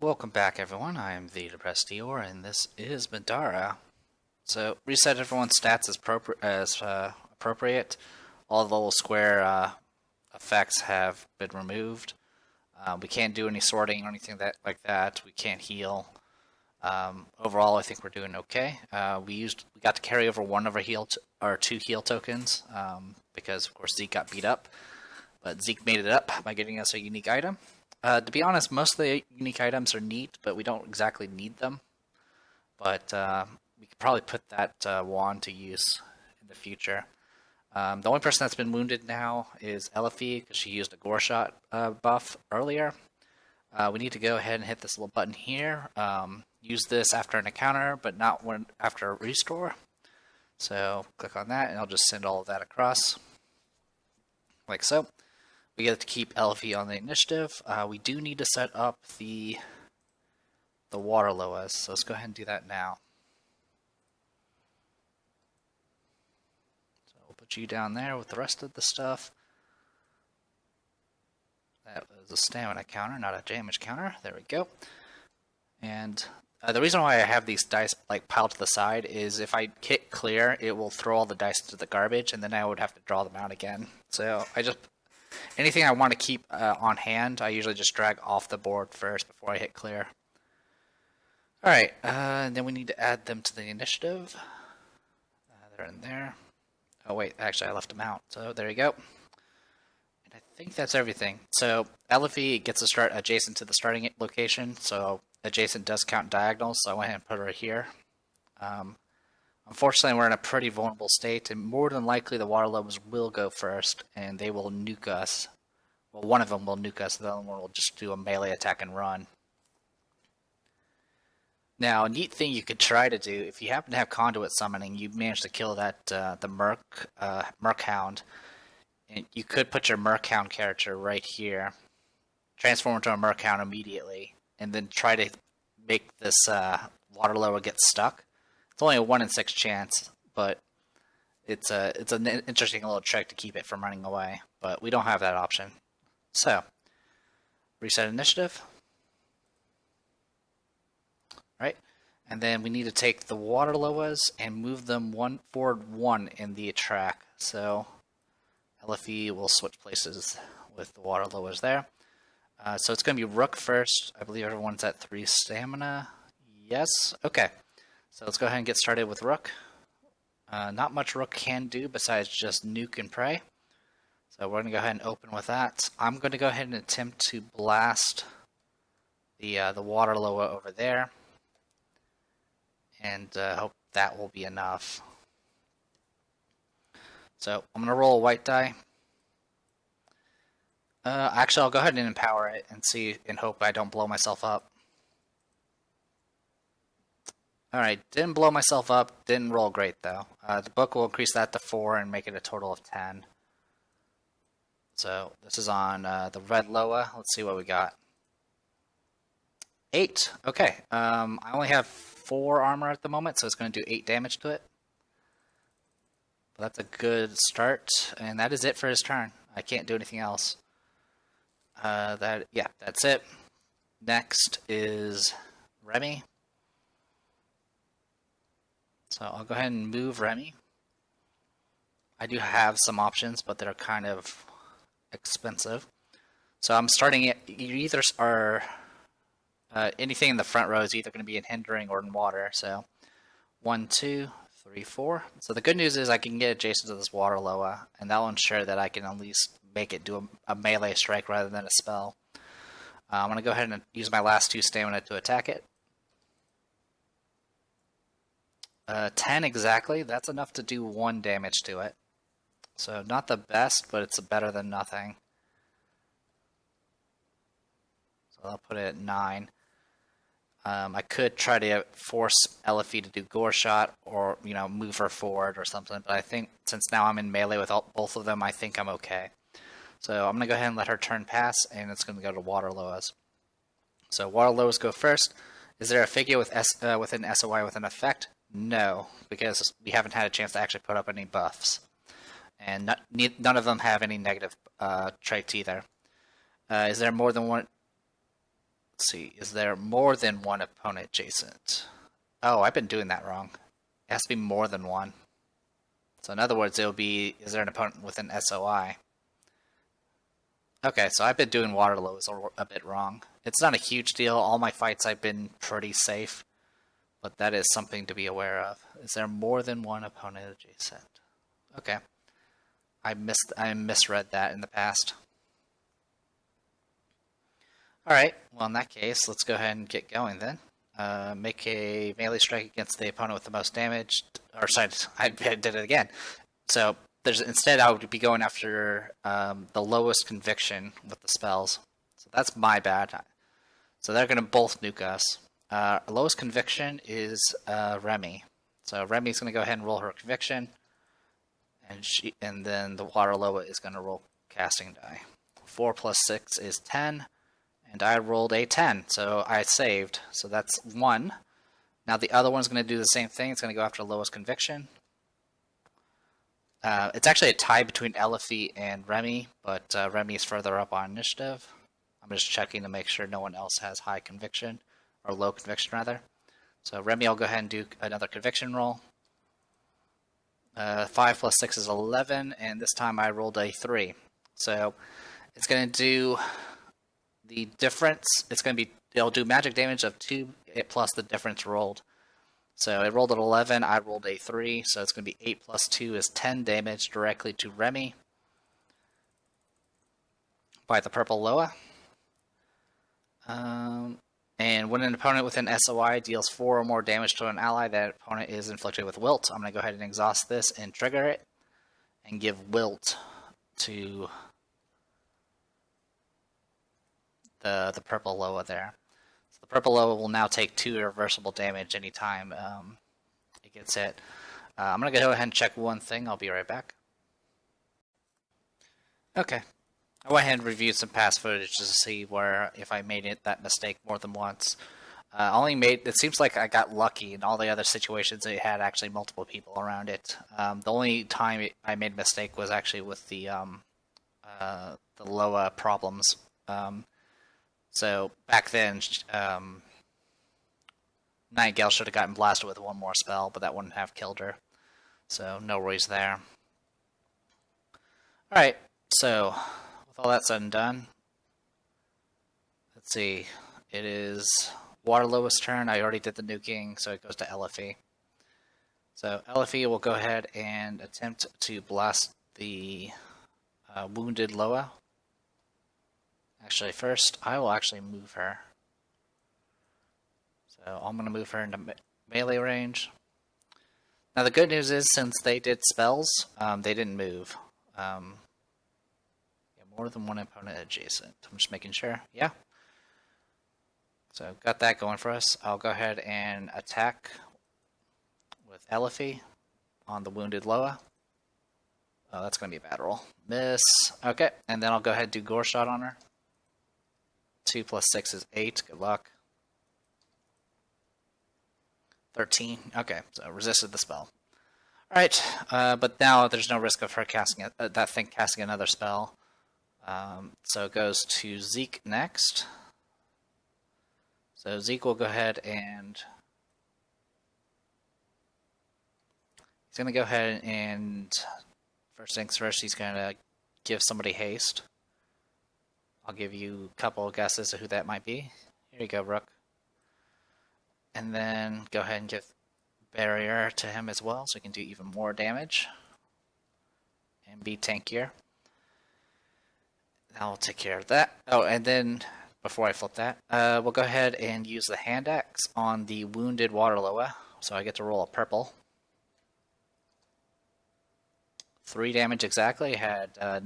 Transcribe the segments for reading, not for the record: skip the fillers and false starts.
Welcome back, everyone. I am the Depressed Eeyore, and this is Middara. So, reset everyone's stats as appropriate. All the little square effects have been removed. We can't do any sorting or anything like that. We can't heal. Overall, I think we're doing okay. We got to carry over one of our two heal tokens because, of course, Zeke got beat up. But Zeke made it up by getting us a unique item. To be honest, most of the unique items are neat, but we don't exactly need them. But we could probably put that wand to use in the future. The only person that's been wounded now is Elifie, because she used a gore shot buff earlier. We need to go ahead and hit this little button here. Use this after an encounter, but not after a restore. So click on that, and I'll just send all of that across, like so. We get to keep Elifie on the initiative. We do need to set up the water loas, so let's go ahead and do that now. So we'll put you down there with the rest of the stuff. That was a stamina counter, not a damage counter. There we go. And the reason why I have these dice piled to the side is if I hit clear, it will throw all the dice into the garbage, and then I would have to draw them out again. So anything I want to keep on hand, I usually just drag off the board first before I hit clear. Alright, and then we need to add them to the initiative. They're in there. Oh wait, actually I left them out, so there you go. And I think that's everything. So Elifie gets to start adjacent to the starting location, so adjacent does count diagonals, so I went ahead and put her here. Unfortunately, we're in a pretty vulnerable state, and more than likely the water levels will go first, and they will nuke us. Well, one of them will nuke us, the other one will just do a melee attack and run. Now, a neat thing you could try to do, if you happen to have conduit summoning, you manage to kill the Merc Hound, and you could put your Merc Hound character right here, transform into a Merc Hound immediately, and then try to make this water lower get stuck. It's only a 1 in 6 chance, but it's an interesting little trick to keep it from running away. But we don't have that option. So, reset initiative. Right, and then we need to take the water loas and move them forward 1 in the track. So, Elifie will switch places with the water loas there. So it's going to be Rook first. I believe everyone's at 3 stamina. Yes, okay. So let's go ahead and get started with Rook. Not much Rook can do besides just nuke and pray. So we're going to go ahead and open with that. I'm going to go ahead and attempt to blast the water loa over there. And hope that will be enough. So I'm going to roll a white die. Actually, I'll go ahead and empower it and see and hope I don't blow myself up. Alright, didn't blow myself up, didn't roll great though. The book will increase that to 4 and make it a total of 10. So, this is on the red Loa. Let's see what we got. 8. Okay, I only have 4 armor at the moment, so it's going to do 8 damage to it. But that's a good start, and that is it for his turn. I can't do anything else. That's it. Next is Remy. So I'll go ahead and move Remy. I do have some options, but they're kind of expensive. So I'm starting it. You either are anything in the front row is either going to be in hindering or in water. So 1, 2, 3, 4. So the good news is I can get adjacent to this water loa, and that will ensure that I can at least make it do a melee strike rather than a spell. I'm going to go ahead and use my last 2 stamina to attack it. 10 exactly. That's enough to do 1 damage to it. So not the best, but it's better than nothing. So I'll put it at 9. I could try to force Elifie to do gore shot or, move her forward or something. But I think since now I'm in melee with both of them, I think I'm okay. So I'm going to go ahead and let her turn pass, and it's going to go to water loas. So water loas go first. Is there a figure with within SOI with an effect? No, because we haven't had a chance to actually put up any buffs. And none of them have any negative traits either. Is there more than one? Let's see, is there more than one opponent adjacent? Oh, I've been doing that wrong. It has to be more than one. So in other words, it'll be, is there an opponent with an SOI? Okay, so I've been doing Waterloo a bit wrong. It's not a huge deal. All my fights I've been pretty safe. But that is something to be aware of. Is there more than one opponent adjacent? Okay. I misread that in the past. Alright, well in that case, let's go ahead and get going then. Make a melee strike against the opponent with the most damage. Or sorry, I did it again. So instead I would be going after the lowest conviction with the spells. So that's my bad. So they're going to both nuke us. Lowest conviction is Remy. So Remy's going to go ahead and roll her conviction. And then the Waterloa is going to roll casting die. 4 plus 6 is 10. And I rolled a 10, so I saved. So that's 1. Now the other one's going to do the same thing. It's going to go after lowest conviction. It's actually a tie between Elifie and Remy, but Remy is further up on initiative. I'm just checking to make sure no one else has high conviction, or low conviction rather. So Remy, I'll go ahead and do another conviction roll. 5 plus 6 is 11, and this time I rolled a 3. So it's going to do the difference. It'll do magic damage of 2 plus the difference rolled. So it rolled an 11, I rolled a 3, so it's going to be 8 plus 2 is 10 damage directly to Remy by the purple Loa. And when an opponent with an SOI deals 4 or more damage to an ally, that opponent is inflicted with Wilt. I'm going to go ahead and exhaust this and trigger it, and give Wilt to the purple Loa there. So the purple Loa will now take 2 irreversible damage anytime it gets hit. I'm going to go ahead and check one thing. I'll be right back. Okay. I went ahead and reviewed some past footage to see if I made that mistake more than once. It seems like I got lucky in all the other situations. It had actually multiple people around it. The only time I made a mistake was actually with the Loa problems. So back then, Nightingale should have gotten blasted with one more spell, but that wouldn't have killed her. So no worries there. Alright, so with all that said and done, let's see. It is Waterloo's turn. I already did the nuking, so it goes to Elifie. So Elifie will go ahead and attempt to blast the wounded Loa. Actually, first, I will actually move her. So I'm going to move her into melee range. Now the good news is, since they did spells, they didn't move. More than one opponent adjacent. I'm just making sure. Yeah. So got that going for us. I'll go ahead and attack with Elifie on the wounded Loa. Oh, that's going to be a bad roll. Miss. Okay, and then I'll go ahead and do Gore Shot on her. 2 plus 6 is 8. Good luck. 13. Okay, so resisted the spell. Alright, but now there's no risk of her casting casting another spell. So it goes to Zeke next. So Zeke will go ahead and he's going to go ahead and first things first, he's going to give somebody haste. I'll give you a couple of guesses of who that might be. Here you go, Rook. And then go ahead and give barrier to him as well, so he can do even more damage and be tankier. Now we'll take care of that. Oh, and then before I flip that, we'll go ahead and use the hand axe on the wounded Waterloa. So I get to roll a purple. 3 damage exactly. So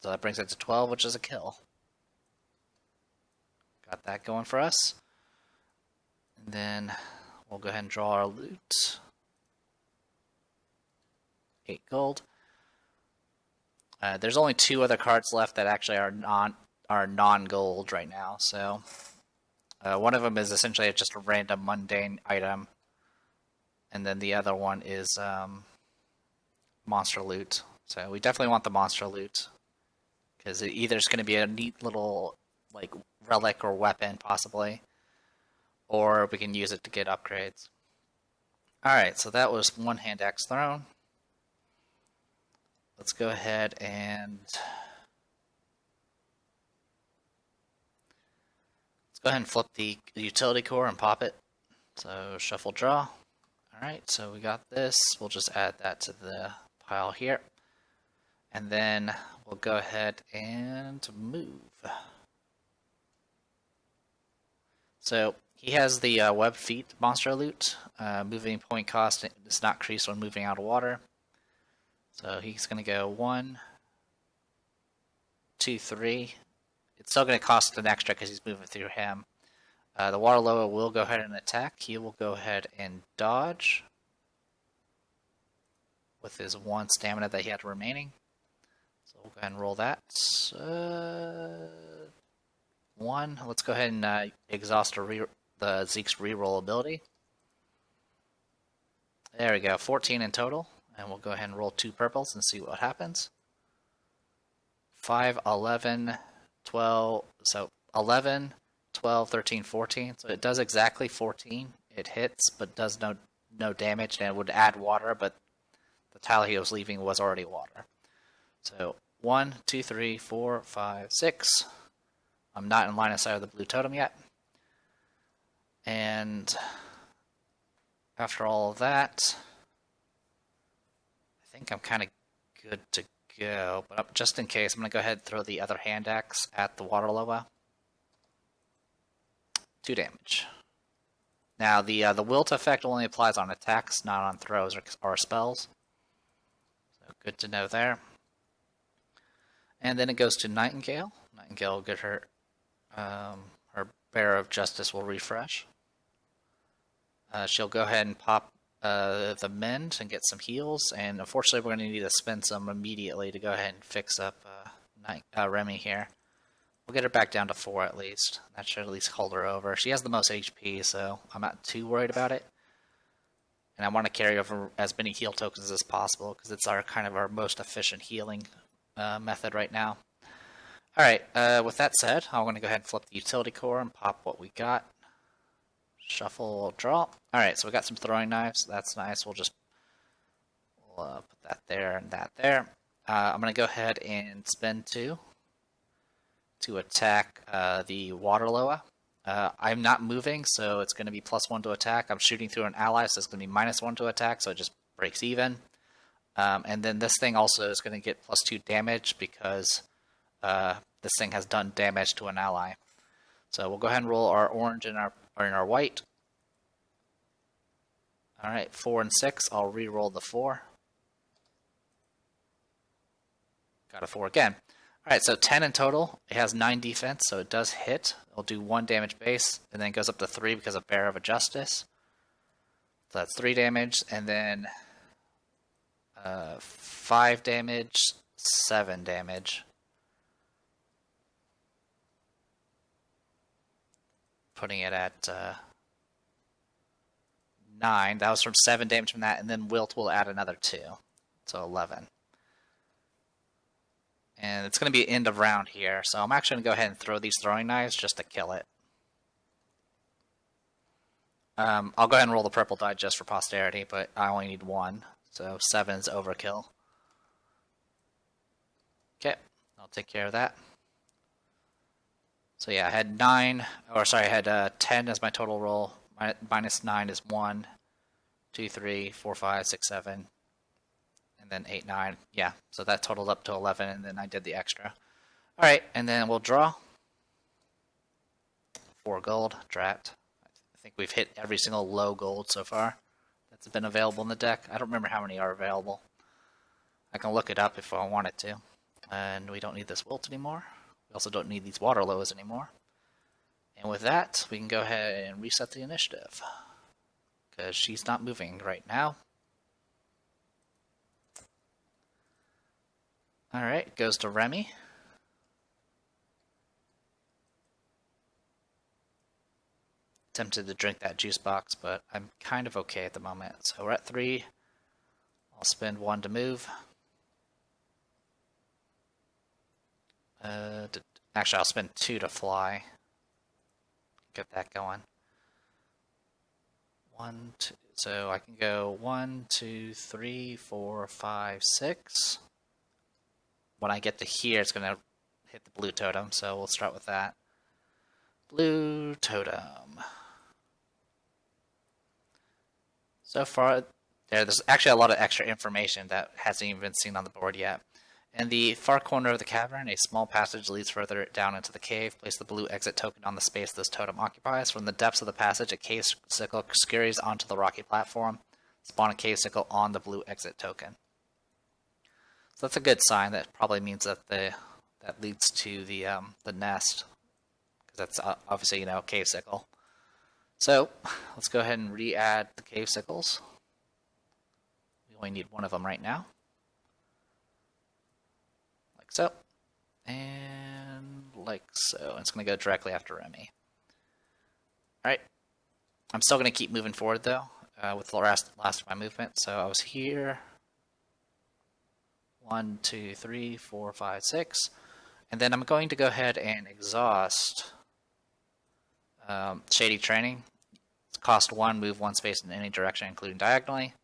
that brings it to 12, which is a kill. Got that going for us. And then we'll go ahead and draw our loot. 8 gold. There's only 2 other cards left that actually are non-gold right now. So one of them is essentially just a random mundane item, and then the other one is monster loot. So we definitely want the monster loot, because it either is going to be a neat little like relic or weapon possibly, or we can use it to get upgrades. Alright, so that was one hand axe thrown. Let's go ahead and flip the utility core and pop it. So shuffle draw. Alright, so we got this. We'll just add that to the pile here. And then we'll go ahead and move. So he has the web feet monster loot. Moving point cost does not increase when moving out of water. So he's going to go 1, 2, 3. It's still going to cost an extra because he's moving through him. The water loa will go ahead and attack. He will go ahead and dodge with his 1 stamina that he had remaining. So we'll go ahead and roll that. 1. Let's go ahead and exhaust the Zeke's reroll ability. There we go, 14 in total. And we'll go ahead and roll 2 purples and see what happens. 5, 11, 12, so 11, 12, 13, 14. So it does exactly 14. It hits, but does no damage, and it would add water, but the tile he was leaving was already water. So 1, 2, 3, 4, 5, 6. I'm not in line of sight of the blue totem yet. And after all of that, I think I'm kind of good to go. But just in case, I'm going to go ahead and throw the other hand axe at the water loa. 2 damage. Now, the wilt effect only applies on attacks, not on throws or spells. So good to know there. And then it goes to Nightingale. Nightingale will get her Bearer of Justice will refresh. She'll go ahead and pop the mend and get some heals, and unfortunately we're going to need to spend some immediately to go ahead and fix up Remy here. We'll get her back down to 4 at least. That should at least hold her over. She has the most HP, so I'm not too worried about it. And I want to carry over as many heal tokens as possible, because it's kind of our most efficient healing method right now. Alright, with that said, I'm going to go ahead and flip the utility core and pop what we got. Shuffle, draw. Alright, so we got some throwing knives. That's nice. We'll put that there and that there. I'm going to go ahead and spend 2 to attack the water loa. I'm not moving, so it's going to be +1 to attack. I'm shooting through an ally, so it's going to be -1 to attack, so it just breaks even. And then this thing also is going to get +2 damage because this thing has done damage to an ally. So we'll go ahead and roll our orange and our white. Alright, 4 and 6. I'll re-roll the 4. Got a 4 again. Alright, so 10 in total. It has 9 defense, so it does hit. It'll do 1 damage base, and then it goes up to 3 because of Bearer of Justice. So that's 3 damage, and then 5 damage, 7 damage. Putting it at 9. That was from 7 damage from that, and then Wilt will add another 2. So 11. And it's going to be end of round here, so I'm actually going to go ahead and throw these throwing knives just to kill it. I'll go ahead and roll the purple die just for posterity, but I only need 1, so 7 is overkill. Okay, I'll take care of that. So yeah, I had 10 as my total roll. -9 is 1, 2, 3, 4, 5, 6, 7, and then 8, 9. Yeah, so that totaled up to 11, and then I did the extra. Alright, and then we'll draw. 4 gold, drat. I think we've hit every single low gold so far that's been available in the deck. I don't remember how many are available. I can look it up if I wanted to. And we don't need this wilt anymore. We also don't need these water loas anymore. And with that, we can go ahead and reset the initiative. Because she's not moving right now. Alright, goes to Remy. Tempted to drink that juice box, but I'm kind of okay at the moment. So we're at 3. I'll spend 1 to move. Actually, I'll spend 2 to fly. Get that going. 1, 2. So I can go 1, 2, 3, 4, 5, 6. When I get to here, it's going to hit the blue totem, so we'll start with that. Blue totem. So far, there's actually a lot of extra information that hasn't even been seen on the board yet. In the far corner of the cavern, a small passage leads further down into the cave. Place the blue exit token on the space this totem occupies. From the depths of the passage, a cave sickle scurries onto the rocky platform. Spawn a cave sickle on the blue exit token. So that's a good sign. That probably means that that leads to the nest, because that's obviously, cave sickle. So let's go ahead and re-add the cave sickles. We only need one of them right now. Like so. And like so. And it's going to go directly after Remy. Alright. I'm still going to keep moving forward though, with the last of my movement. So I was here. 1, 2, 3, 4, 5, 6. And then I'm going to go ahead and exhaust Shady Training. It's cost 1, move 1 space in any direction, including diagonally.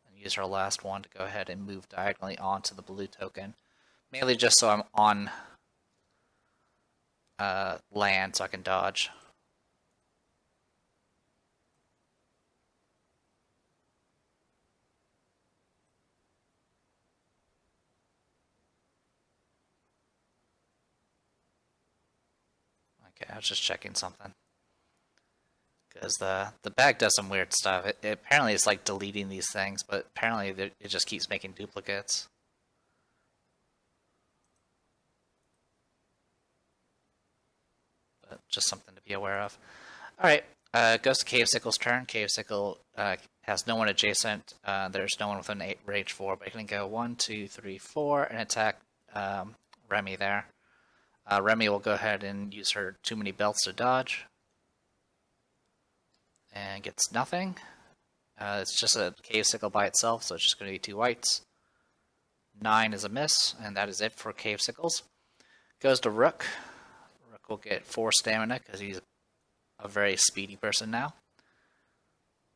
And use our last one to go ahead and move diagonally onto the blue token. Mainly just so I'm on land so I can dodge. Okay, I was just checking something. Because the bag does some weird stuff. Apparently it's like deleting these things, but apparently it just keeps making duplicates. But just something to be aware of. Alright, goes to Cave Sickle's turn. Cave Sickle has no one adjacent. There's no one within range 4, but it can go 1, 2, 3, 4 and attack Remy there. Remy will go ahead and use her too many belts to dodge. And gets nothing. It's just a cave sickle by itself, so it's just going to be 2 whites. 9 is a miss, and that is it for cave sickles. Goes to Rook. Rook will get 4 stamina because he's a very speedy person now.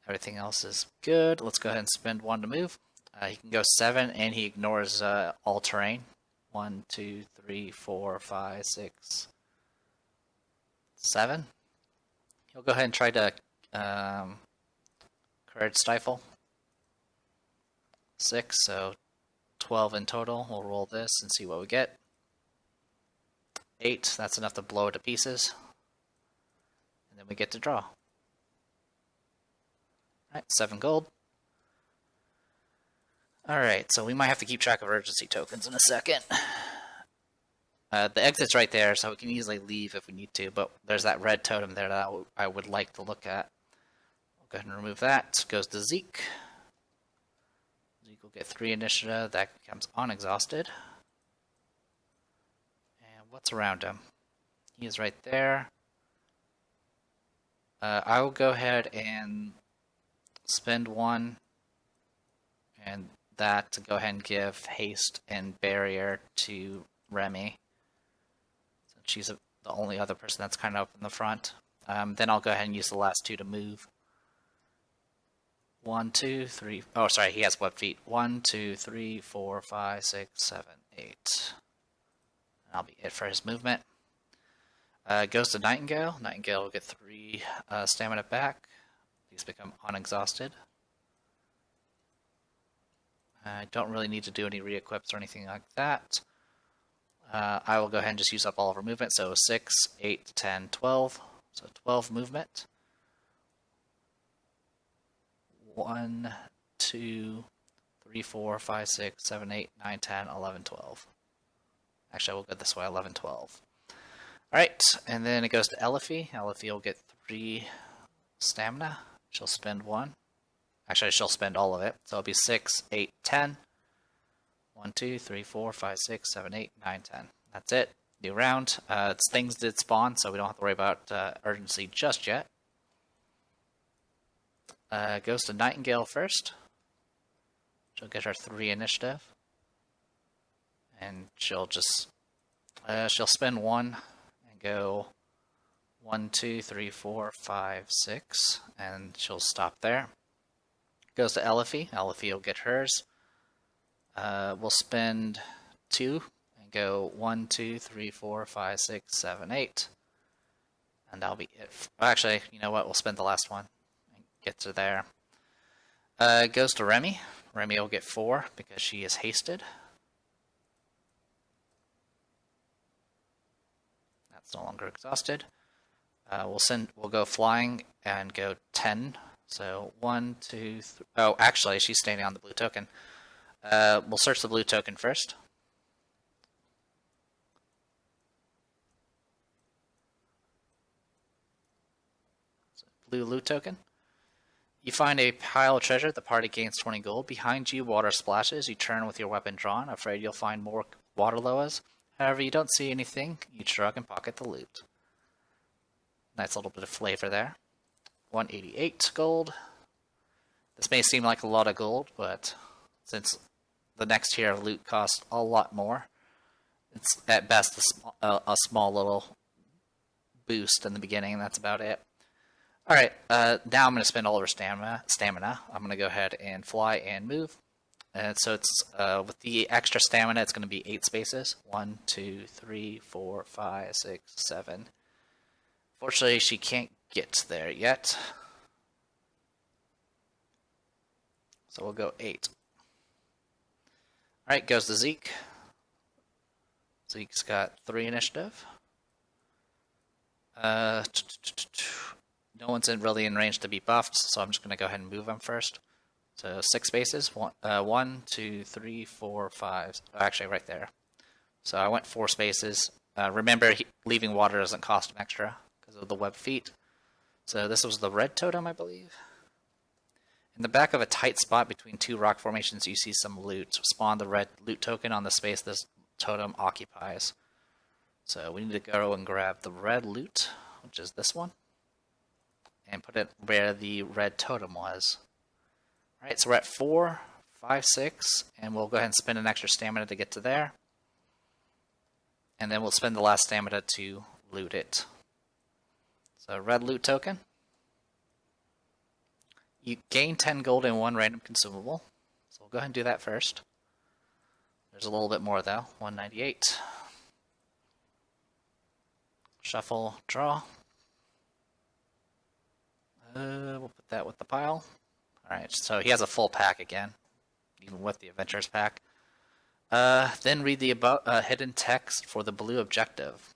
Everything else is good. Let's go ahead and spend 1 to move. He can go 7, and he ignores all terrain. 1, 2, 3, 4, 5, 6, 7. He'll go ahead and try to Courage Stifle. 6, so 12 in total. We'll roll this and see what we get. 8, that's enough to blow it to pieces. And then we get to draw. Alright, 7 gold. Alright, so we might have to keep track of urgency tokens in a second. The exit's right there, so we can easily leave if we need to, but there's that red totem there that I would like to look at. We'll go ahead and remove that. Goes to Zeke. Zeke will get 3 initiative. That becomes unexhausted. And what's around him? He is right there. I will go ahead and spend 1 and that to go ahead and give haste and barrier to Remy. Since she's the only other person that's kind of up in the front. Then I'll go ahead and use the last 2 to move. 1, 2, 3. Oh, sorry, he has web feet. 1, 2, 3, 4, 5, 6, 7, 8. That'll be it for his movement. Goes to Nightingale. Nightingale will get 3 stamina back. These become unexhausted. I don't really need to do any re-equips or anything like that. I will go ahead and just use up all of our movement. So 6, 8, 10, 12. So 12 movement. 1, 2, 3, 4, 5, 6, 7, 8, 9, 10, 11, 12. Actually, we'll go this way, 11, 12. Alright, and then it goes to Elifie. Elifie will get 3 stamina. She'll spend 1. Actually, she'll spend all of it. So it'll be 6, 8, 10. 1, 2, 3, 4, 5, 6, 7, 8, 9, 10. That's it. New round. Things did spawn, so we don't have to worry about urgency just yet. Goes to Nightingale first. She'll get her 3 initiative. And she'll just... she'll spend 1 go 1, 2, 3, 4, 5, 6, and she'll stop there. Goes to Elifie. Elifie will get hers. We'll spend 2 and go 1, 2, 3, 4, 5, 6, 7, 8. And that'll be it. Actually, you know what? We'll spend the last one and get to there. Goes to Remy. Remy will get 4 because she is hasted. That's no longer exhausted. We'll go flying and go 10. So 1, 2, 3. Oh, actually, she's standing on the blue token. We'll search the blue token first. So, blue loot token. You find a pile of treasure. The party gains 20 gold. Behind you, water splashes. You turn with your weapon drawn. Afraid you'll find more water loas. However, you don't see anything. You shrug and pocket the loot. Nice little bit of flavor there. 188 gold. This may seem like a lot of gold, but since the next tier of loot costs a lot more, it's at best a small little boost in the beginning, and that's about it. Alright, now I'm going to spend all of our stamina. I'm going to go ahead and fly and move. And so it's with the extra stamina, it's going to be 8 spaces. 1, 2, 3, 4, 5, 6, 7. Fortunately, she can't get there yet. So we'll go 8. Alright, goes to Zeke. Zeke's got 3 initiative. No one's really in range to be buffed, so I'm just going to go ahead and move him first. So 6 spaces. 1, 2, 3, 4, 5. Actually, right there. So I went 4 spaces. Remember, leaving water doesn't cost him extra because of the web feet. So this was the red totem, I believe. In the back of a tight spot between 2 rock formations, you see some loot. Spawn the red loot token on the space this totem occupies. So we need to go and grab the red loot, which is this one, and put it where the red totem was. Alright, so we're at 4, 5, 6, and we'll go ahead and spend an extra stamina to get to there. And then we'll spend the last stamina to loot it. So red loot token. You gain 10 gold and 1 random consumable. So we'll go ahead and do that first. There's a little bit more though. 198. Shuffle, draw. We'll put that with the pile. Alright, so he has a full pack again, even with the Adventurers pack. Then read the hidden text for the blue objective.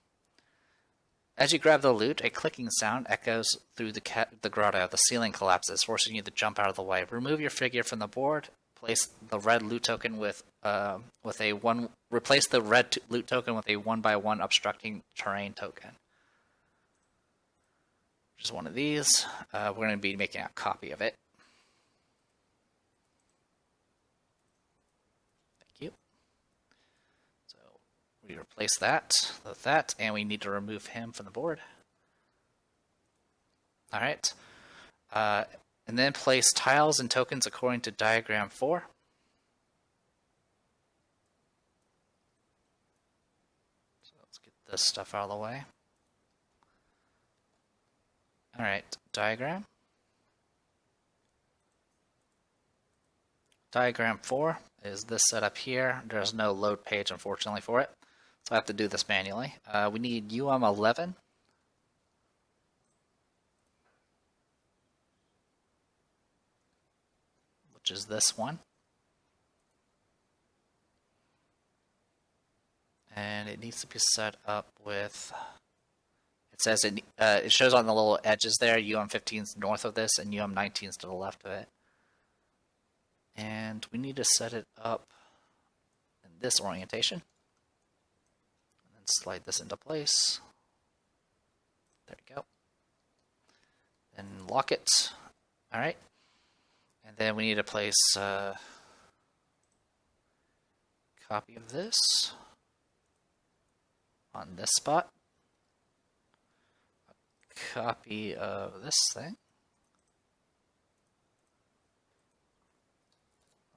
As you grab the loot, a clicking sound echoes through the grotto. The ceiling collapses, forcing you to jump out of the way. Remove your figure from the board. Place the red loot token with a 1. Replace the red loot token with a 1x1 obstructing terrain token. Just one of these. We're going to be making a copy of it. Thank you. So we replace that with that, and we need to remove him from the board. Alright. And then place tiles and tokens according to diagram 4. So let's get this stuff out of the way. Alright, diagram. Diagram 4 is this setup here. There's no load page, unfortunately, for it. So I have to do this manually. We need UM11. Which is this one. And it needs to be set up with... It says it shows on the little edges there, UM15 is north of this, and UM19 is to the left of it. And we need to set it up in this orientation. And then slide this into place. There we go. Then lock it. Alright. And then we need to place a copy of this on this spot. Copy of this thing.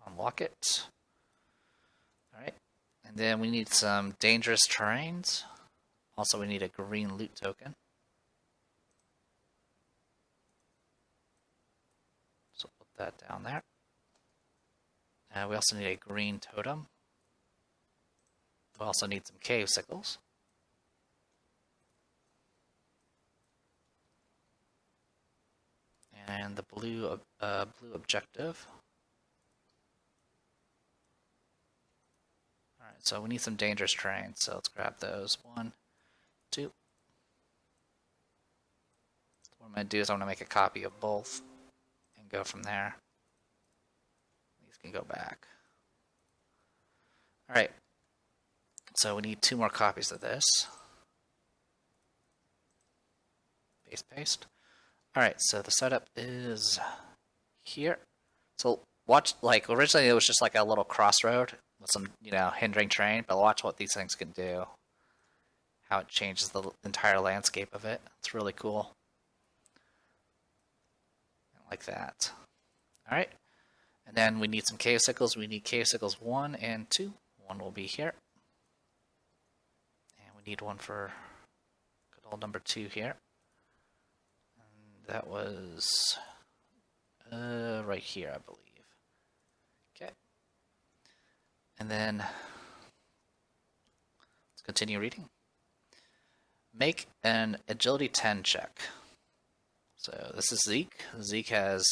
Unlock it. Alright. And then we need some dangerous terrains Also, we need a green loot token. So put that down there. We also need a green totem. We also need some cave sickles. And the blue objective. Alright, so we need some dangerous terrain, so let's grab those. 1, 2. So what I'm going to do is I'm going to make a copy of both and go from there. These can go back. Alright, so we need 2 more copies of this. Paste. Alright, so the setup is here. So watch, like, originally it was just like a little crossroad with some, hindering terrain, but watch what these things can do. How it changes the entire landscape of it. It's really cool. Like that. Alright, and then we need some cave sickles. We need cave sickles 1 and 2. 1 will be here. And we need one for good old number 2 here. That was right here, I believe. Okay. And then let's continue reading. Make an agility 10 check. So this is Zeke. Zeke has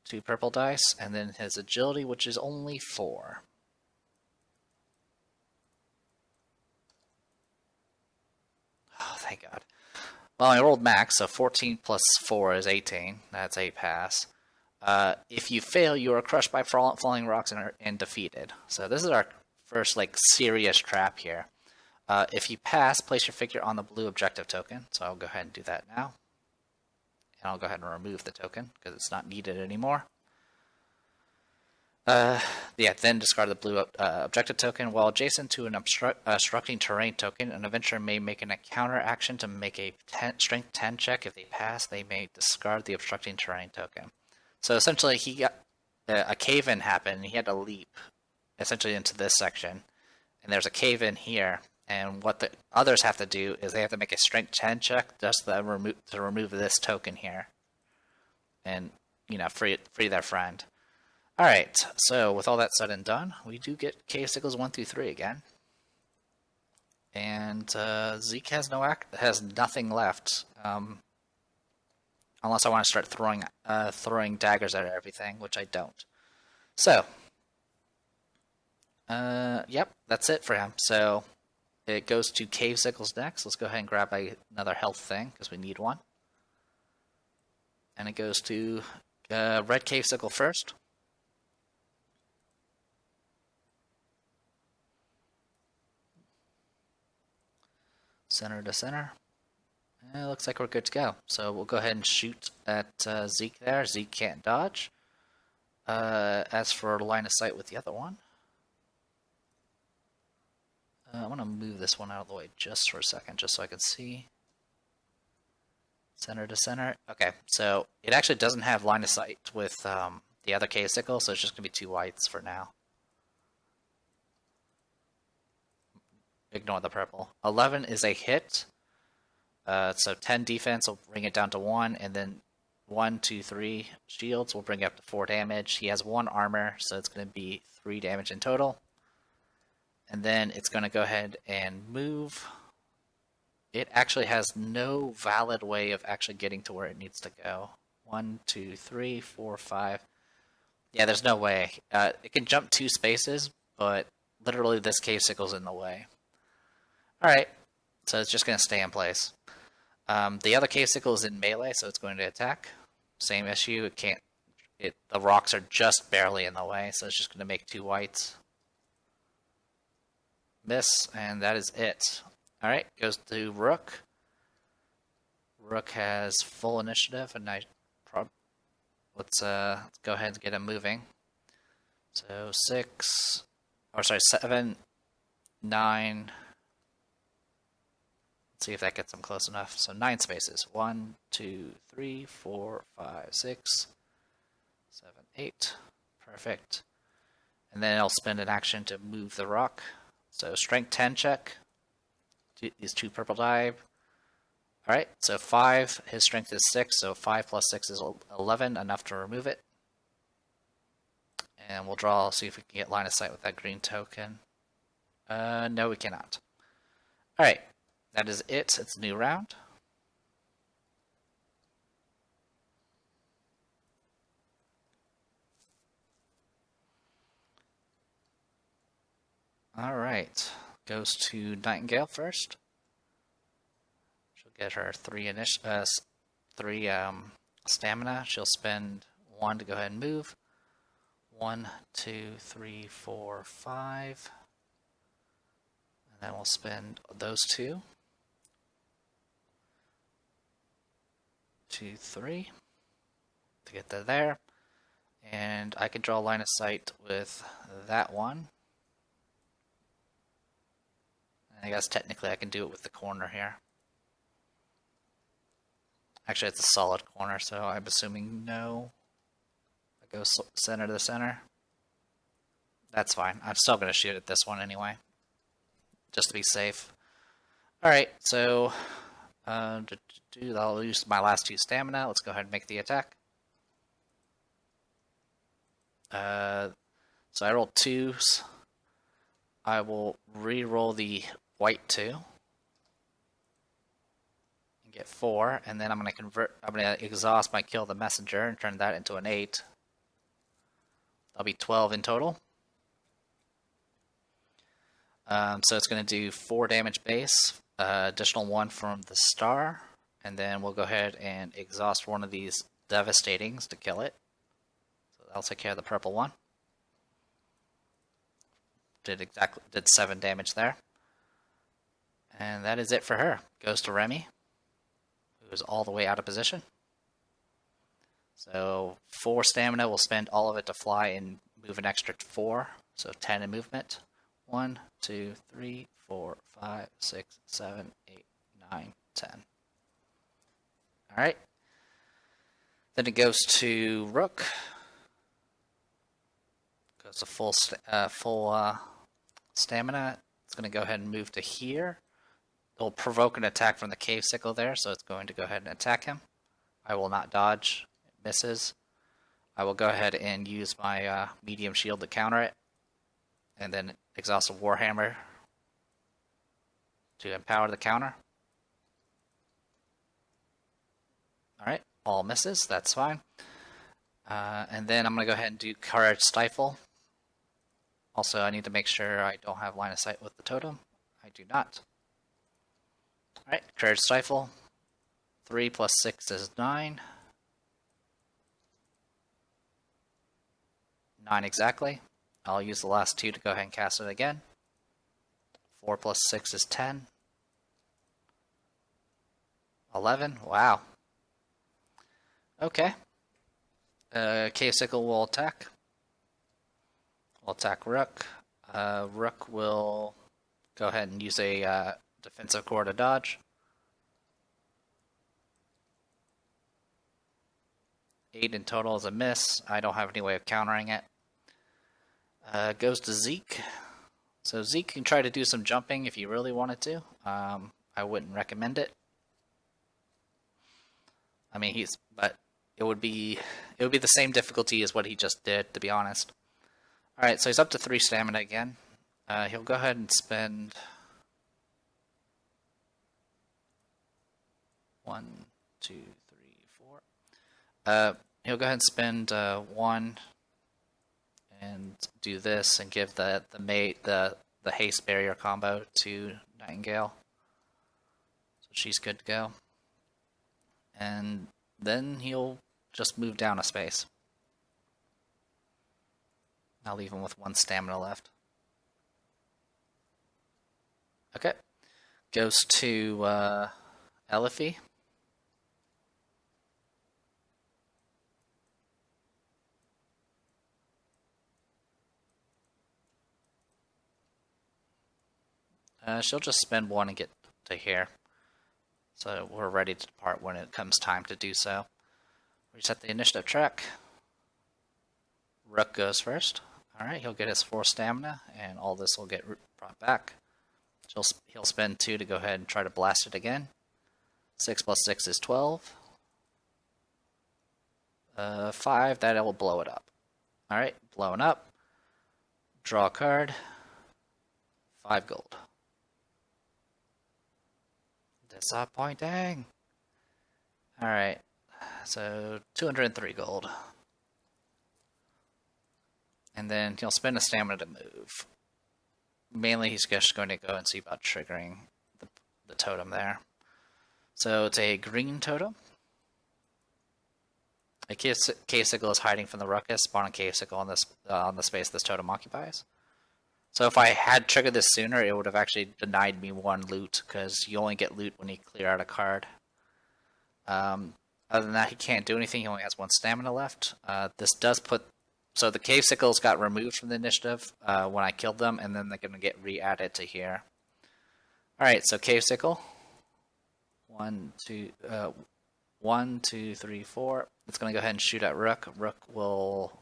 2 purple dice, and then his agility, which is only 4. Oh, thank God. Well, I rolled max, so 14 plus 4 is 18. That's 8 pass. If you fail, you are crushed by falling rocks and defeated. So this is our first, serious trap here. If you pass, place your figure on the blue objective token. So I'll go ahead and do that now. And I'll go ahead and remove the token, because it's not needed anymore. Then discard the blue objective token. While adjacent to an obstructing terrain token, an adventurer may make an counter action to make a strength 10 check. If they pass, they may discard the obstructing terrain token. So essentially, he got a cave-in happened, and he had to leap essentially into this section. And there's a cave-in here, and what the others have to do is they have to make a strength 10 check just to remove this token here. And, free their friend. Alright, so with all that said and done, we do get cave sickles 1 through 3 again. And Zeke has nothing left. Unless I want to start throwing daggers at everything, which I don't. So, yep, that's it for him. So, it goes to cave sickles next. Let's go ahead and grab another health thing, because we need one. And it goes to red cave sickle first. Center to center. And it looks like we're good to go. So we'll go ahead and shoot at Zeke there. Zeke can't dodge. As for line of sight with the other one, I want to move this one out of the way just for a second, just so I can see. Center to center. Okay, so it actually doesn't have line of sight with the other cave sickle, so it's just going to be 2 whites for now. Ignore the purple. 11 is a hit. So 10 defense will bring it down to 1, and then 1, 2, 3 shields will bring it up to 4 damage. He has 1 armor, so it's going to be 3 damage in total. And then it's going to go ahead and move. It actually has no valid way of actually getting to where it needs to go. 1, 2, 3, 4, 5. Yeah, there's no way. It can jump 2 spaces, but literally this cave sickle's in the way. Alright, so it's just going to stay in place. The other cave sickle is in melee, so it's going to attack. Same issue, the rocks are just barely in the way, so it's just going to make 2 whites. Miss, and that is it. Alright, goes to Rook. Rook has full initiative, and let's go ahead and get him moving. So 7, 9. Let's see if that gets him close enough. So 9 spaces. 1, 2, 3, 4, 5, 6, 7, 8. Perfect. And then I'll spend an action to move the rock. So strength 10 check. these 2 purple die. Alright, so 5, his strength is 6, so 5 plus 6 is 11, enough to remove it. And we'll draw, see if we can get line of sight with that green token. No, we cannot. Alright, that is it. It's a new round. Alright, goes to Nightingale first. She'll get her 3 stamina. She'll spend 1 to go ahead and move. 1, 2, 3, 4, 5. And then we'll spend those 2. 2, 3 to get to there. And I can draw line of sight with that one. I guess technically I can do it with the corner here. Actually, it's a solid corner, so I'm assuming no. I go center to center. That's fine. I'm still going to shoot at this one anyway, just to be safe. Alright, so I'll use my last 2 stamina. Let's go ahead and make the attack. So I rolled 2s. I will re-roll the white 2 and get 4, and then I'm going to exhaust my kill the messenger and turn that into an 8. That'll be 12 in total. So it's going to do 4 damage base, additional 1 from the star, and then we'll go ahead and exhaust one of these devastatings to kill it. So that'll take care of the purple one. Did 7 damage there. And that is it for her. Goes to Remy, who is all the way out of position. So 4 stamina, we'll spend all of it to fly and move an extra 4. So 10 in movement. 1, 2, 3, 4, 5, 6, 7, 8, 9, 10. Alright. Then it goes to Rook. Goes to full stamina. It's going to go ahead and move to here. It'll provoke an attack from the cave sickle there, so it's going to go ahead and attack him. I will not dodge. It misses. I will go ahead and use my medium shield to counter it, and then exhaust a Warhammer to empower the counter. Alright, all misses. That's fine. And then I'm going to go ahead and do Courage Stifle. Also, I need to make sure I don't have line of sight with the totem. I do not. Alright, Courage Stifle. 3 plus 6 is 9. 9 exactly. I'll use the last 2 to go ahead and cast it again. 4 plus 6 is 10. 11. Wow. Okay. Cave Sickle will attack. We'll attack Rook. Rook will go ahead and use a defensive core to dodge. 8 in total is a miss. I don't have any way of countering it. Goes to Zeke. So Zeke can try to do some jumping if you really wanted to. I wouldn't recommend it. I mean, but it would be the same difficulty as what he just did, to be honest. Alright, so he's up to 3 stamina again. He'll go ahead and spend 1, 2, 3, 4. He'll go ahead and spend 1 and do this and give the haste barrier combo to Nightingale. So she's good to go. And then he'll just move down a space. I'll leave him with 1 stamina left. Okay. Goes to Elifie. She'll just spend 1 and get to here. So we're ready to depart when it comes time to do so. Reset the initiative track. Rook goes first. Alright, he'll get his 4 stamina, and all this will get brought back. He'll spend 2 to go ahead and try to blast it again. 6 plus 6 is 12. 5, that will blow it up. Alright, blowing up. Draw a card. 5 gold. Disappointing. Alright, so 203 gold. And then he'll spend a stamina to move. Mainly he's just going to go and see about triggering the totem there. So it's a green totem. A cave sickle is hiding from the ruckus, spawning cave sickle on the space this totem occupies. So if I had triggered this sooner, it would have actually denied me 1 loot, because you only get loot when you clear out a card. Other than that, he can't do anything. He only has 1 stamina left. This does put... So the cave sickles got removed from the initiative when I killed them, and then they're going to get re-added to here. Alright, so cave sickle. 1, 2, 3, 4. It's going to go ahead and shoot at Rook. Rook will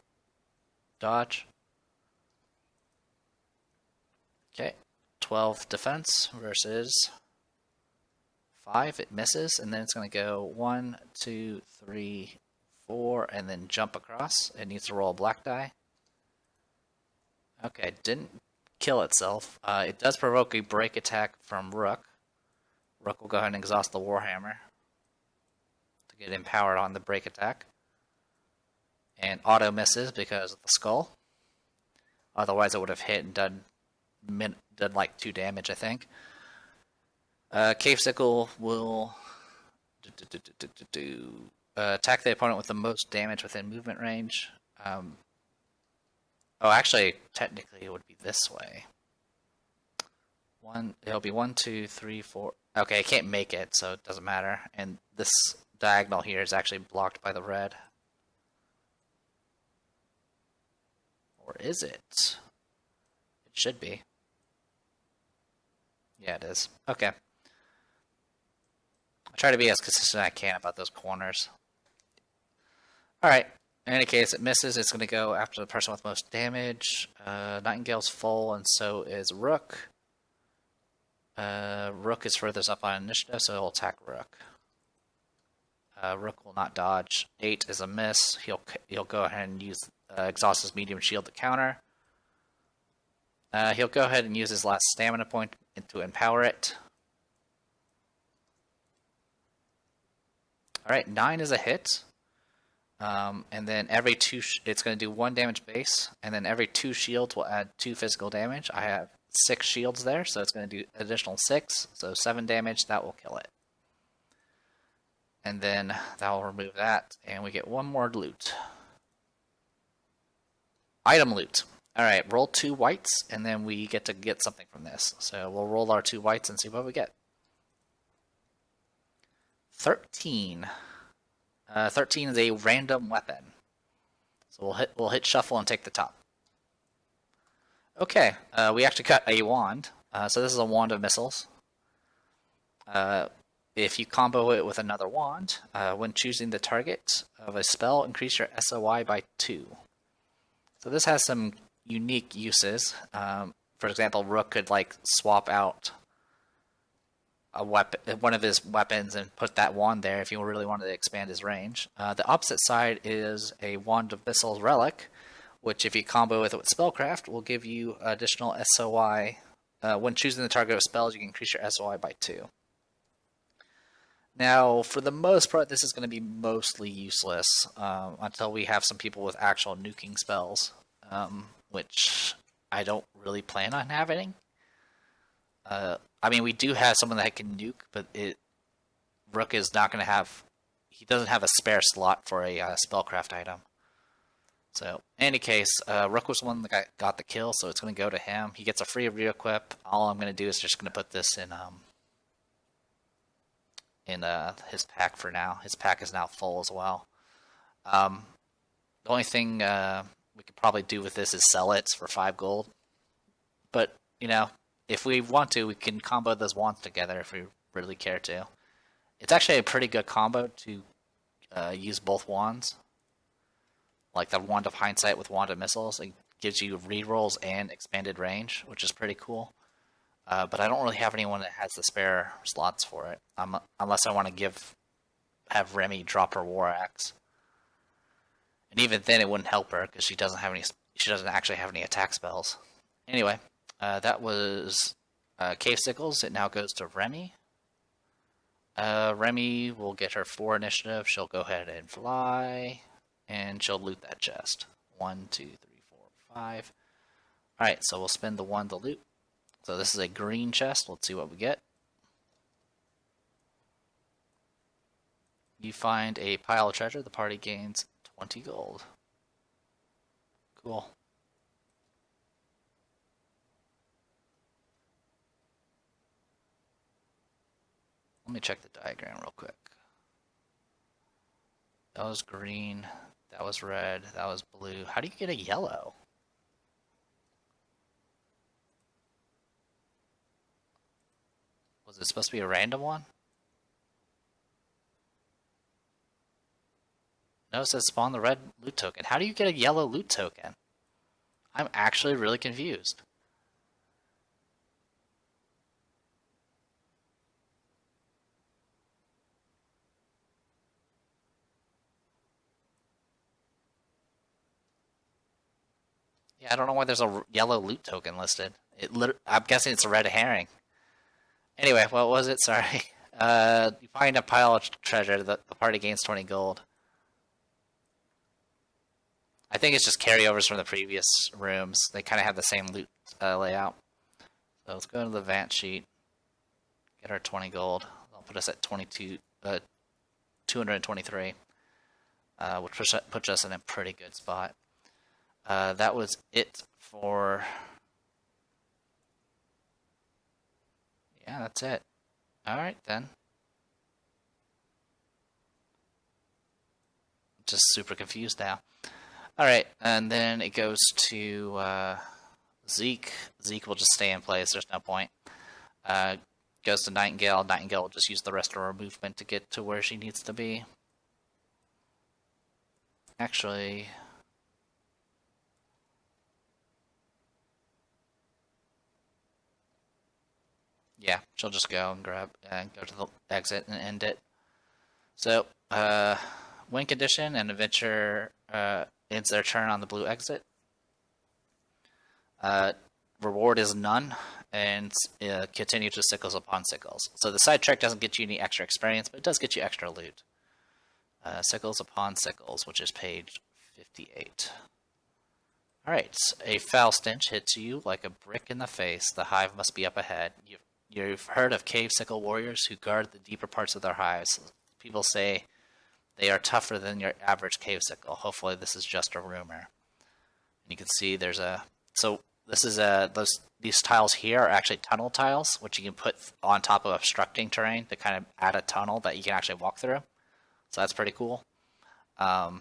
dodge. Okay, 12 defense versus 5. It misses, and then it's going to go 1, 2, 3, 4, and then jump across. It needs to roll a black die. Okay, didn't kill itself. It does provoke a break attack from Rook. Rook will go ahead and exhaust the Warhammer to get empowered on the break attack. And auto misses because of the skull. Otherwise it would have hit and done like 2 damage, I think. Cave Sickle will attack the opponent with the most damage within movement range. Oh, actually, technically it would be this way. It'll be 1, 2, 3, 4. Okay, I can't make it, so it doesn't matter. And this diagonal here is actually blocked by the red. Or is it? It should be. Yeah, it is. Okay. I try to be as consistent as I can about those corners. Alright. In any case, it misses. It's going to go after the person with most damage. Nightingale's full, and so is Rook. Rook is furthest up on initiative, so he'll attack Rook. Rook will not dodge. 8 is a miss. He'll go ahead and use exhaust his medium shield to counter. He'll go ahead and use his last stamina point to empower it. Alright, 9 is a hit. And then every 2, it's going to do 1 damage base, and then every 2 shields will add 2 physical damage. I have 6 shields there, so it's going to do additional 6, so 7 damage. That will kill it. And then that will remove that, and we get 1 more loot. Item loot. Alright, roll 2 whites, and then we get to get something from this. So we'll roll our 2 whites and see what we get. 13. 13 is a random weapon. So we'll hit shuffle and take the top. Okay, we actually got a wand. So this is a wand of missiles. If you combo it with another wand, when choosing the target of a spell, increase your SOI by 2. So this has some unique uses. For example, Rook could like swap out a weapon, one of his weapons, and put that wand there if you really wanted to expand his range. The opposite side is a Wand of Missiles relic, which if you combo with it with Spellcraft, will give you additional SOI. When choosing the target of spells, you can increase your SOI by 2. Now, for the most part, this is going to be mostly useless until we have some people with actual nuking spells, which I don't really plan on having. I mean, we do have someone that can nuke, but Rook is not going to have... He doesn't have a spare slot for a spellcraft item. So, in any case, Rook was the one that got the kill, so it's going to go to him. He gets a free re-equip. All I'm going to do is just going to put this in his pack for now. His pack is now full as well. The only thing we could probably do with this is sell it for 5 gold. But, you know, if we want to, we can combo those wands together if we really care to. It's actually a pretty good combo to use both wands. Like the Wand of Hindsight with Wand of Missiles. It gives you rerolls and expanded range, which is pretty cool. but I don't really have anyone that has the spare slots for it, unless I want to have Remy drop her War Axe. And even then, it wouldn't help her because she doesn't actually have any attack spells. Anyway, that was Cave Sickles. It now goes to Remy. Remy will get her 4 initiative. She'll go ahead and fly, and she'll loot that chest. 1, 2, 3, 4, 5. Alright, so we'll spend the 1 to loot. So this is a green chest. Let's see what we get. You find a pile of treasure. The party gains 20 gold. Cool. Let me check the diagram real quick. That was green. That was red. That was blue. How do you get a yellow? Was it supposed to be a random one? No, it says spawn the red loot token. How do you get a yellow loot token? I'm actually really confused. Yeah, I don't know why there's a yellow loot token listed. I'm guessing it's a red herring. Anyway, what was it? Sorry. You find a pile of treasure. The party gains 20 gold. I think it's just carryovers from the previous rooms. They kind of have the same loot layout. So let's go to the Vant sheet. Get our 20 gold. That'll put us at 223. Which puts us in a pretty good spot. That was it for... Yeah, that's it. Alright, then. Just super confused now. Alright, and then it goes to Zeke. Zeke will just stay in place, there's no point. Goes to Nightingale. Nightingale will just use the rest of her movement to get to where she needs to be. Actually... Yeah, she'll just go and go to the exit and end it. So, win condition, and adventure ends their turn on the blue exit. Reward is none, and continue to sickles upon sickles. So the side track doesn't get you any extra experience, but it does get you extra loot. Sickles upon sickles, which is page 58. Alright, a foul stench hits you like a brick in the face. The hive must be up ahead. You've heard of cave sickle warriors who guard the deeper parts of their hives. People say they are tougher than your average cave sickle. Hopefully this is just a rumor. And you can see there's a... So this is these tiles here are actually tunnel tiles, which you can put on top of obstructing terrain to kind of add a tunnel that you can actually walk through. So that's pretty cool. And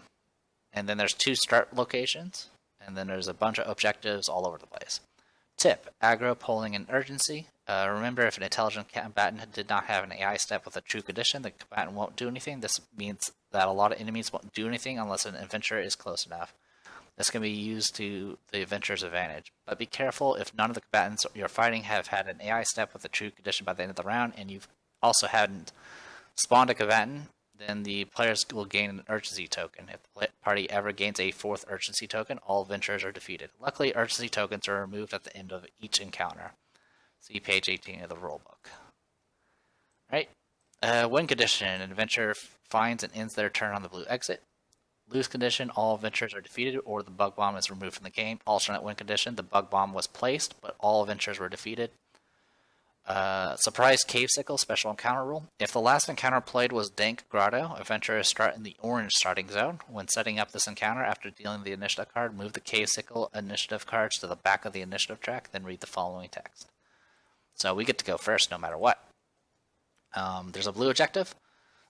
then there's 2 start locations, and then there's a bunch of objectives all over the place. Tip: aggro, polling, and urgency. Remember, if an intelligent combatant did not have an AI step with a true condition, the combatant won't do anything. This means that a lot of enemies won't do anything unless an adventurer is close enough. This can be used to the adventurer's advantage. But be careful if none of the combatants you're fighting have had an AI step with a true condition by the end of the round, and you've also hadn't spawned a combatant, then the players will gain an urgency token. If the party ever gains a 4th urgency token, all adventurers are defeated. Luckily, urgency tokens are removed at the end of each encounter. See page 18 of the rulebook. Alright. Win condition. An adventurer finds and ends their turn on the blue exit. Lose condition. All adventurers are defeated or the bug bomb is removed from the game. Alternate win condition. The bug bomb was placed, but all adventurers were defeated. Surprise cave sickle special encounter rule. If the last encounter played was Dank Grotto, adventurers start in the orange starting zone. When setting up this encounter, after dealing the initiative card, move the cave sickle initiative cards to the back of the initiative track, then read the following text. So we get to go first no matter what. There's a blue objective.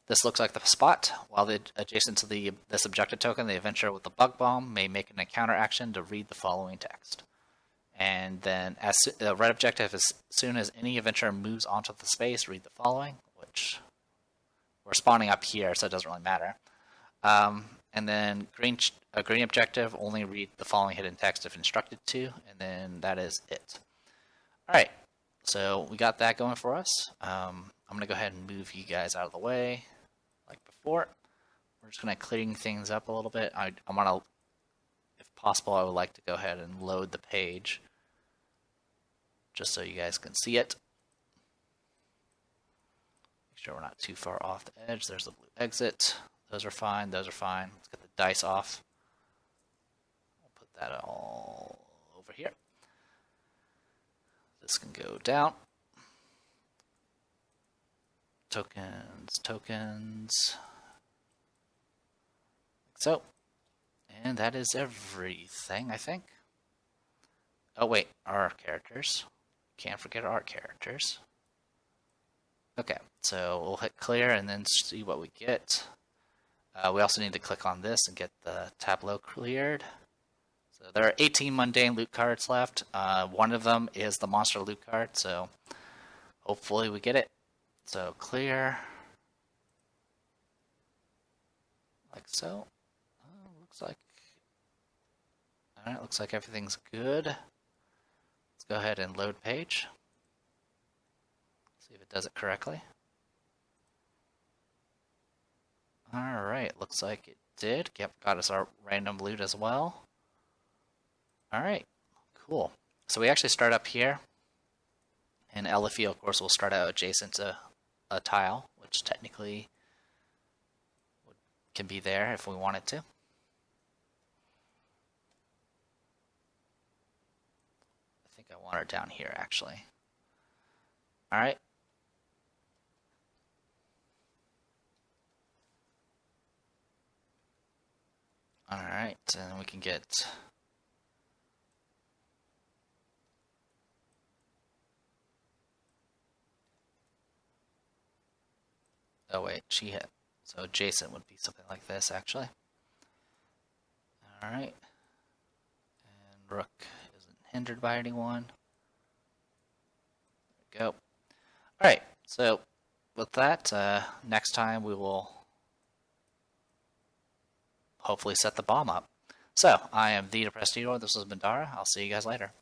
This looks like the spot. While adjacent to this objective token, the adventurer with the bug bomb may make an encounter action to read the following text. And then the red objective, as soon as any adventurer moves onto the space, read the following, which we're spawning up here, so it doesn't really matter. And then a green objective, only read the following hidden text if instructed to, and then that is it. Alright, So we got that going for us. I'm going to go ahead and move you guys out of the way like before. We're just going to clean things up a little bit. I'm going to, if possible, I would like to go ahead and load the page just so you guys can see it. Make sure we're not too far off the edge. There's the blue exit. Those are fine. Those are fine. Let's get the dice off. We'll put that all over here. This can go down. Tokens, tokens. Like so. And that is everything, I think. Oh wait, our characters. Can't forget our characters. Okay, so we'll hit clear and then see what we get. We also need to click on this and get the tableau cleared. So there are 18 mundane loot cards left. One of them is the monster loot card, so hopefully we get it. So clear. Like so. Looks like... Alright, looks like everything's good. Let's go ahead and load page. See if it does it correctly. Alright, looks like it did. Yep, got us our random loot as well. Alright, cool. So we actually start up here. And LFE, of course, will start out adjacent to a tile, which technically can be there if we wanted to. I think I want her down here, actually. Alright. Alright, and we can get... Oh wait, she hit. So adjacent would be something like this, actually. Alright. And Rook isn't hindered by anyone. There we go. Alright, so with that, next time we will hopefully set the bomb up. So, I am the Depressed Eater. This was Middara. I'll see you guys later.